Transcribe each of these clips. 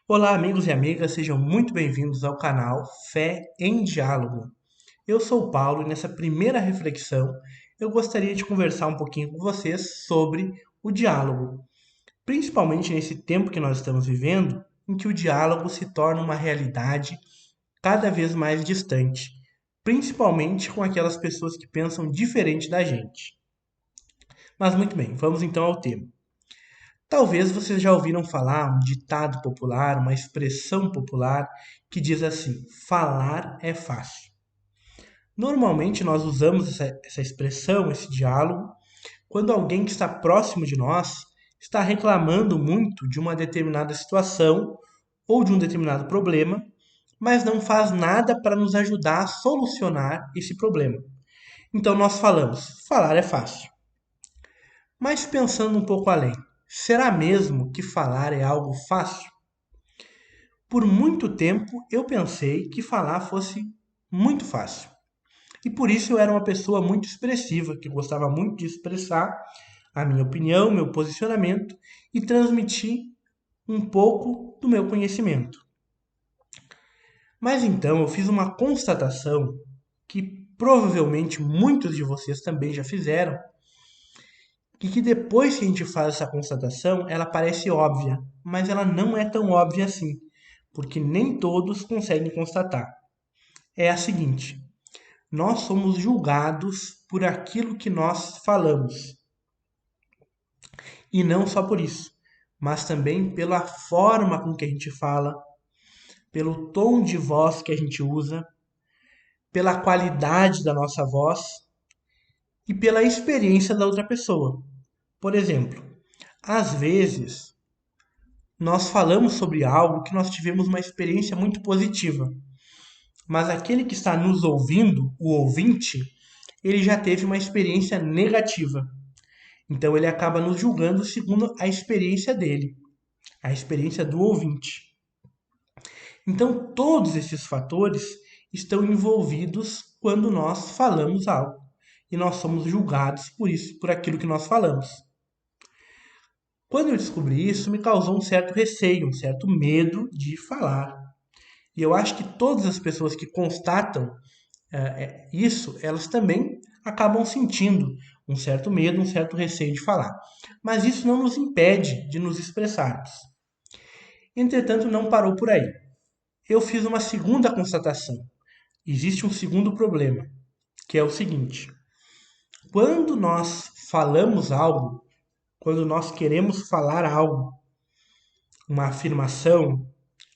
Olá, amigos e amigas, sejam muito bem-vindos ao canal Fé em Diálogo. Eu sou o Paulo e nessa primeira reflexão eu gostaria de conversar um pouquinho com vocês sobre o diálogo, principalmente nesse tempo que nós estamos vivendo, em que o diálogo se torna uma realidade cada vez mais distante, principalmente com aquelas pessoas que pensam diferente da gente. Mas muito bem, vamos então ao tema. Talvez vocês já ouviram falar um ditado popular, uma expressão popular que diz assim: falar é fácil. Normalmente nós usamos essa expressão, esse diálogo, quando alguém que está próximo de nós está reclamando muito de uma determinada situação ou de um determinado problema, mas não faz nada para nos ajudar a solucionar esse problema. Então nós falamos: falar é fácil. Mas pensando um pouco além, será mesmo que falar é algo fácil? Por muito tempo eu pensei que falar fosse muito fácil. E por isso eu era uma pessoa muito expressiva, que gostava muito de expressar a minha opinião, meu posicionamento e transmitir um pouco do meu conhecimento. Mas então eu fiz uma constatação que provavelmente muitos de vocês também já fizeram, e que depois que a gente faz essa constatação, ela parece óbvia, mas ela não é tão óbvia assim, porque nem todos conseguem constatar. É a seguinte: nós somos julgados por aquilo que nós falamos, e não só por isso, mas também pela forma com que a gente fala, pelo tom de voz que a gente usa, pela qualidade da nossa voz e pela experiência da outra pessoa. Por exemplo, às vezes nós falamos sobre algo que nós tivemos uma experiência muito positiva, mas aquele que está nos ouvindo, o ouvinte, ele já teve uma experiência negativa. Então ele acaba nos julgando segundo a experiência dele, a experiência do ouvinte. Então todos esses fatores estão envolvidos quando nós falamos algo e nós somos julgados por isso, por aquilo que nós falamos. Quando eu descobri isso, me causou um certo receio, um certo medo de falar. E eu acho que todas as pessoas que constatam isso, elas também acabam sentindo um certo medo, um certo receio de falar. Mas isso não nos impede de nos expressarmos. Entretanto, não parou por aí. Eu fiz uma segunda constatação. Existe um segundo problema, que é o seguinte: quando nós falamos algo, quando nós queremos falar algo, uma afirmação,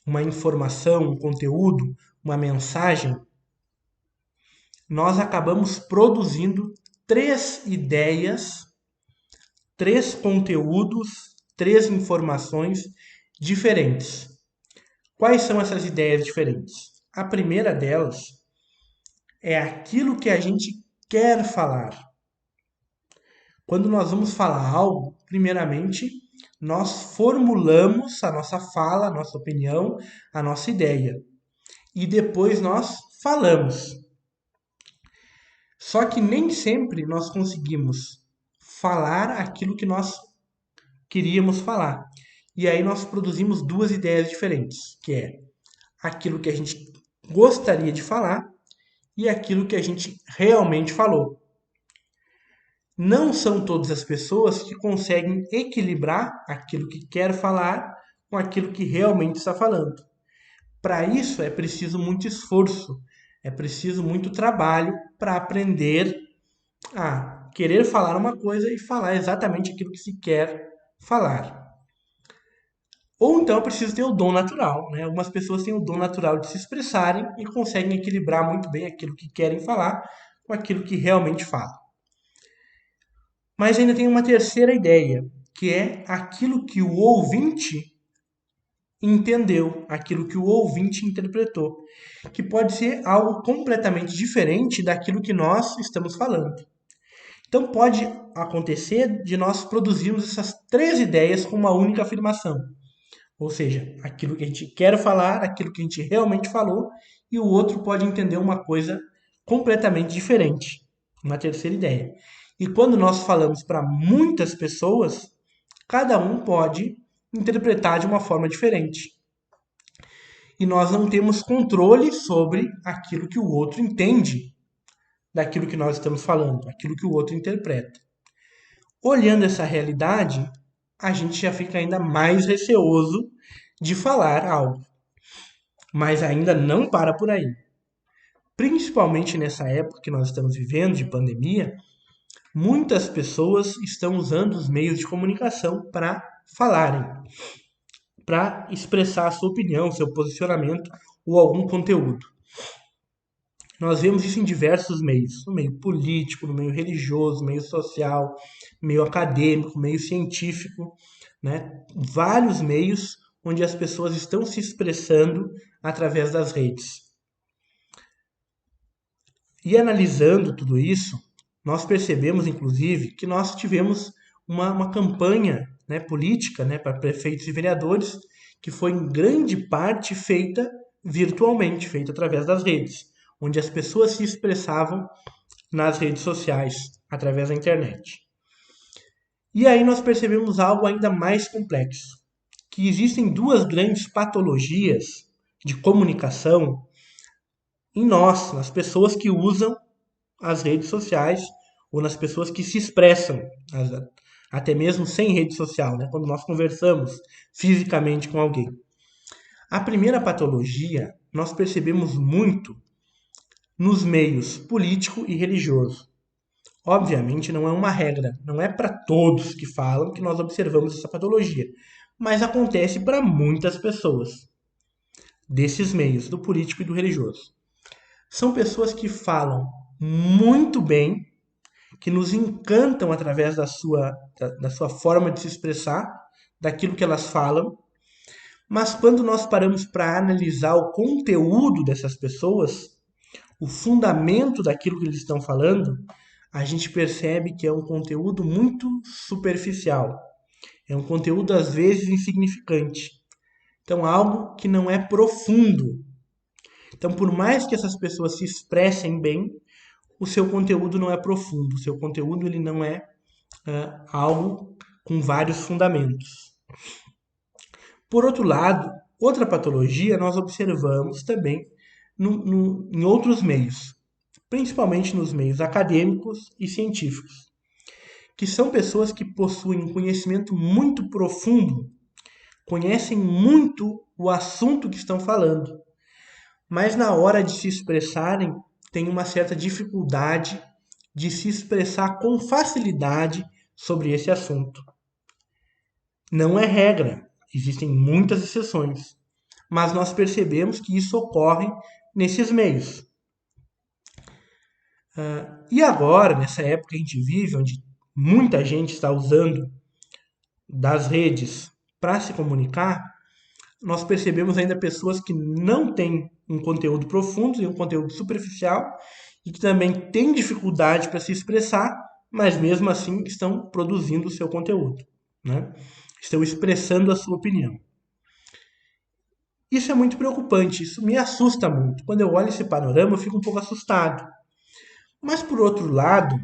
uma informação, um conteúdo, uma mensagem, nós acabamos produzindo três ideias, três conteúdos, três informações diferentes. Quais são essas ideias diferentes? A primeira delas é aquilo que a gente quer falar. Quando nós vamos falar algo, primeiramente, nós formulamos a nossa fala, a nossa opinião, a nossa ideia. E depois nós falamos. Só que nem sempre nós conseguimos falar aquilo que nós queríamos falar. E aí nós produzimos duas ideias diferentes, que é aquilo que a gente gostaria de falar e aquilo que a gente realmente falou. Não são todas as pessoas que conseguem equilibrar aquilo que quer falar com aquilo que realmente está falando. Para isso é preciso muito esforço, é preciso muito trabalho para aprender a querer falar uma coisa e falar exatamente aquilo que se quer falar. Ou então é preciso ter o dom natural, né? Algumas pessoas têm o dom natural de se expressarem e conseguem equilibrar muito bem aquilo que querem falar com aquilo que realmente falam. Mas ainda tem uma terceira ideia, que é aquilo que o ouvinte entendeu, aquilo que o ouvinte interpretou, que pode ser algo completamente diferente daquilo que nós estamos falando. Então pode acontecer de nós produzirmos essas três ideias com uma única afirmação. Ou seja, aquilo que a gente quer falar, aquilo que a gente realmente falou, e o outro pode entender uma coisa completamente diferente, uma terceira ideia. E quando nós falamos para muitas pessoas, cada um pode interpretar de uma forma diferente. e nós não temos controle sobre aquilo que o outro entende daquilo que nós estamos falando, aquilo que o outro interpreta. Olhando essa realidade, a gente já fica ainda mais receoso de falar algo, mas ainda não para por aí. Principalmente nessa época que nós estamos vivendo de pandemia, muitas pessoas estão usando os meios de comunicação para falarem, para expressar a sua opinião, seu posicionamento ou algum conteúdo. Nós vemos isso em diversos meios, no meio político, no meio religioso, no meio social, no meio acadêmico, no meio científico, né? Vários meios onde as pessoas estão se expressando através das redes. E analisando tudo isso, nós percebemos, inclusive, que nós tivemos uma campanha, né, política, né, para prefeitos e vereadores que foi em grande parte feita virtualmente, feita através das redes, onde as pessoas se expressavam nas redes sociais, através da internet. E aí nós percebemos algo ainda mais complexo, que existem duas grandes patologias de comunicação em nós, nas pessoas que usam as redes sociais ou nas pessoas que se expressam, até mesmo sem rede social, né? Quando nós conversamos fisicamente com alguém. A primeira patologia nós percebemos muito nos meios político e religioso. Obviamente não é uma regra, não é para todos que falam que nós observamos essa patologia, mas acontece para muitas pessoas desses meios, do político e do religioso. São pessoas que falam muito bem, que nos encantam através da sua forma de se expressar, daquilo que elas falam, mas quando nós paramos para analisar o conteúdo dessas pessoas, o fundamento daquilo que eles estão falando, a gente percebe que é um conteúdo muito superficial. É um conteúdo às vezes insignificante. Então, algo que não é profundo. Então, por mais que essas pessoas se expressem bem, o seu conteúdo não é profundo. O seu conteúdo ele não é algo com vários fundamentos. Por outro lado, outra patologia nós observamos também em outros meios, principalmente nos meios acadêmicos e científicos, que são pessoas que possuem um conhecimento muito profundo, conhecem muito o assunto que estão falando, mas na hora de se expressarem, têm uma certa dificuldade de se expressar com facilidade sobre esse assunto. Não é regra, existem muitas exceções, mas nós percebemos que isso ocorre nesses meios. E agora, nessa época que a gente vive, onde muita gente está usando das redes para se comunicar, nós percebemos ainda pessoas que não têm um conteúdo profundo e um conteúdo superficial e que também têm dificuldade para se expressar, mas mesmo assim estão produzindo o seu conteúdo, né? Estão expressando a sua opinião. Isso é muito preocupante, isso me assusta muito. Quando eu olho esse panorama, eu fico um pouco assustado. Mas, por outro lado,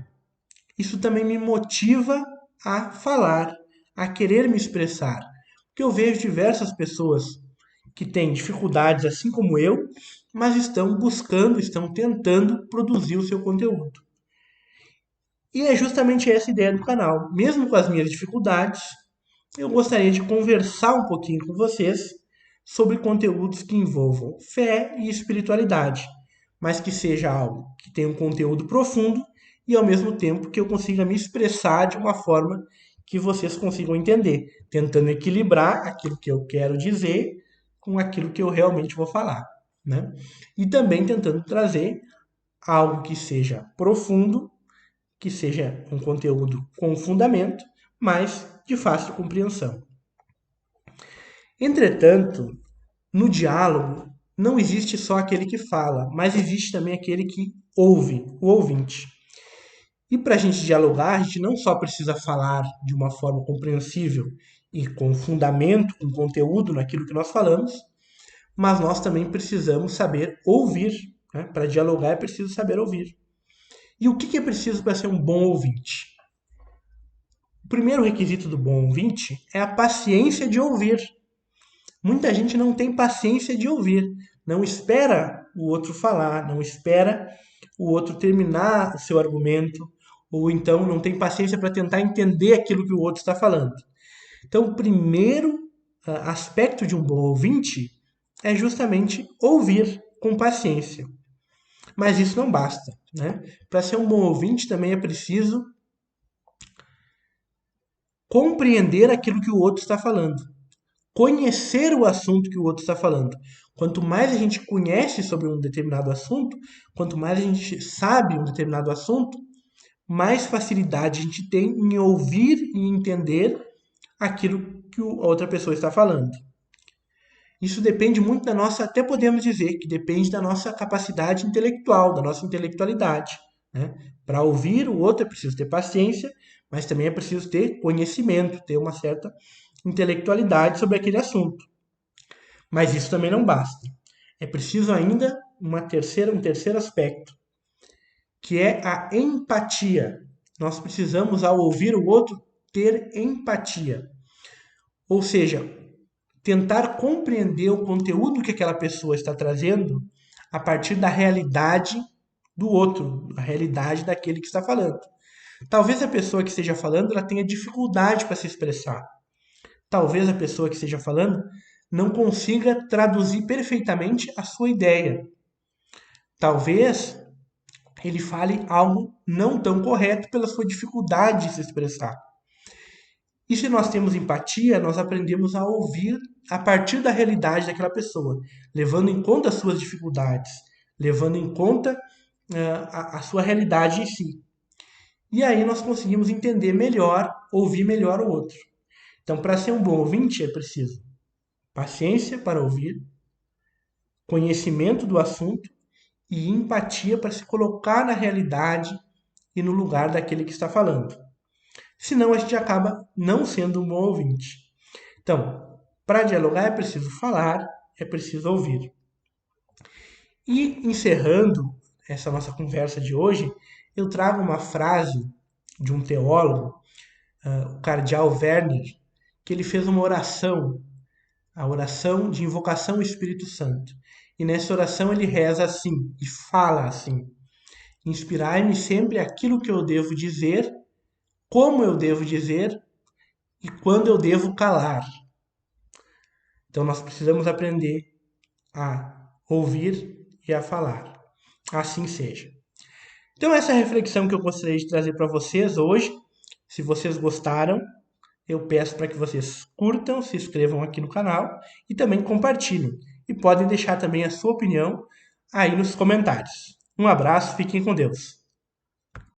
isso também me motiva a falar, a querer me expressar. Porque eu vejo diversas pessoas que têm dificuldades, assim como eu, mas estão buscando, estão tentando produzir o seu conteúdo. E é justamente essa a ideia do canal. Mesmo com as minhas dificuldades, eu gostaria de conversar um pouquinho com vocês sobre conteúdos que envolvam fé e espiritualidade, mas que seja algo que tenha um conteúdo profundo e ao mesmo tempo que eu consiga me expressar de uma forma que vocês consigam entender, tentando equilibrar aquilo que eu quero dizer com aquilo que eu realmente vou falar, né? E também tentando trazer algo que seja profundo, que seja um conteúdo com fundamento, mas de fácil compreensão. Entretanto, no diálogo, não existe só aquele que fala, mas existe também aquele que ouve, o ouvinte. E para a gente dialogar, a gente não só precisa falar de uma forma compreensível e com fundamento, com conteúdo naquilo que nós falamos, mas nós também precisamos saber ouvir. Né? Para dialogar é preciso saber ouvir. E o que é preciso para ser um bom ouvinte? O primeiro requisito do bom ouvinte é a paciência de ouvir. Muita gente não tem paciência de ouvir, não espera o outro falar, não espera o outro terminar o seu argumento, ou então não tem paciência para tentar entender aquilo que o outro está falando. Então, o primeiro aspecto de um bom ouvinte é justamente ouvir com paciência. Mas isso não basta, né? Para ser um bom ouvinte também é preciso compreender aquilo que o outro está falando, conhecer o assunto que o outro está falando. Quanto mais a gente conhece sobre um determinado assunto, quanto mais a gente sabe um determinado assunto, mais facilidade a gente tem em ouvir e entender aquilo que a outra pessoa está falando. Isso depende muito da nossa, até podemos dizer que depende da nossa capacidade intelectual, da nossa intelectualidade. Né? Para ouvir o outro é preciso ter paciência, mas também é preciso ter conhecimento, ter uma certa intelectualidade sobre aquele assunto. Mas isso também não basta. É preciso ainda um terceiro aspecto, que é a empatia. Nós precisamos, ao ouvir o outro, ter empatia. Ou seja, tentar compreender o conteúdo que aquela pessoa está trazendo a partir da realidade do outro, a realidade daquele que está falando. Talvez a pessoa que esteja falando ela tenha dificuldade para se expressar. Talvez a pessoa que esteja falando não consiga traduzir perfeitamente a sua ideia. Talvez ele fale algo não tão correto pela sua dificuldade de se expressar. E se nós temos empatia, nós aprendemos a ouvir a partir da realidade daquela pessoa, levando em conta as suas dificuldades, levando em conta a sua realidade em si. E aí nós conseguimos entender melhor, ouvir melhor o outro. Então, para ser um bom ouvinte, é preciso paciência para ouvir, conhecimento do assunto e empatia para se colocar na realidade e no lugar daquele que está falando. Senão a gente acaba não sendo um bom ouvinte. Então, para dialogar é preciso falar, é preciso ouvir. E encerrando essa nossa conversa de hoje, eu trago uma frase de um teólogo, o cardeal Werner, que ele fez uma oração, a oração de invocação ao Espírito Santo. E nessa oração ele reza assim e fala assim: inspirai-me sempre aquilo que eu devo dizer, como eu devo dizer e quando eu devo calar. Então nós precisamos aprender a ouvir e a falar. Assim seja. Então essa é a reflexão que eu gostaria de trazer para vocês hoje. Se vocês gostaram, eu peço para que vocês curtam, se inscrevam aqui no canal e também compartilhem. E podem deixar também a sua opinião aí nos comentários. Um abraço, fiquem com Deus.